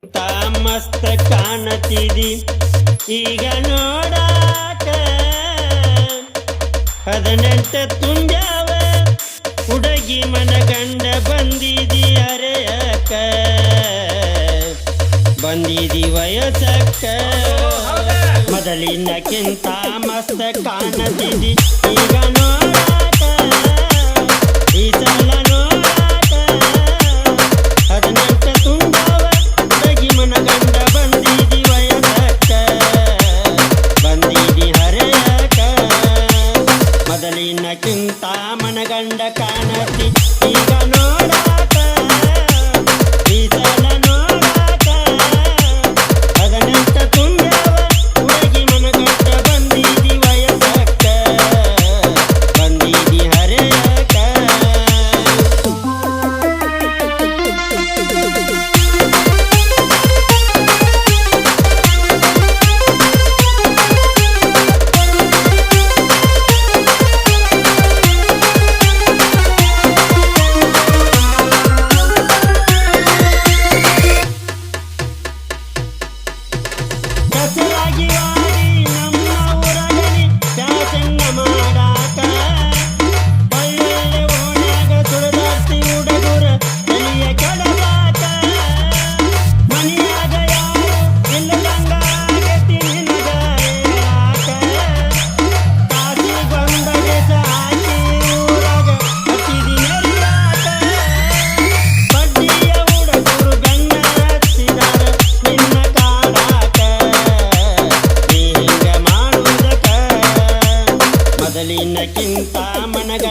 ಮಸ್ತ ಕಾಣತಿದಿ ಈಗ ನೋಡಾಕ 18 ತುಂಬ್ಯಾವ ಹುಡುಗಿ ಮನಗಂಡ ಬಂದಿದಿ ಅರೆಯಕ ಬಂದಿದಿ ವಯಸ್ಸಕ್ಕ ಮೊದಲಿನಕ್ಕಿಂತ ಮಸ್ತ ಕಾಣತಿದಿ ಈಗ ನೋಡಾಕ ಈ ಸಲ ನೋಡಾಕ 18 ತುಂಬ್ಯಾವ ಹುಡುಗಿ ಮನಗಂಡ ಬಂದಿದಿ ವಯಸ್ಸಕ್ಕ ಬಂದಿದಿ ಹರೆಯಕ ಮೊದಲಿನಕ್ಕಿಂತ ಮನಗಂಡ ಕಾಣತಿ ಈಗ ನೋಡಾಕ ಈ ಸಲ ನೋಡಾಕ 18 ತುಂಬ್ಯಾವ ಹುಡುಗಿ ಮನಗಂಡ ಬಂದಿದಿ ವಯಸ್ಸಕ್ಕ ಬಂದಿದಿ ಹರೆಯಕ ದಸರಾಗಿ ವಾಡಿ ನಮ್ಮ ಊರಗನಿ ಶಾಸನ ಮಾಡಾಕ ಒಳ್ಳೊಳ್ಳೆ ಓಣ್ಯಾಗ ಸುಡದಾಡ್ತಿ ಹುಡುಗರ ತಲಿಯ ಕೆಡದಾಕ ಮನಿಯಾಗ ಯಾರು ಇಲ್ಲದಂಗ ಆಗತಿ ನಿನಗ ಹೇಳಾಕ ಕಾಸಿಗೊಂದಗೆ ಸಾಕಿ ಊರಾಗ ಹತ್ತಿದಿ ನೆರಿಯಾಕ ಬಡ್ಡಿಯ ಹುಡುಗರು ಬೆನ್ನ ಹತ್ತಿದಾರ ನಿನ್ನ ಕಾಡಾಕ ನೀ ಹಿಂಗ ಮಾಡುವುದಕ್ಕ ಮೊದಲಿನಕ್ಕಿಂತ ಮನಗ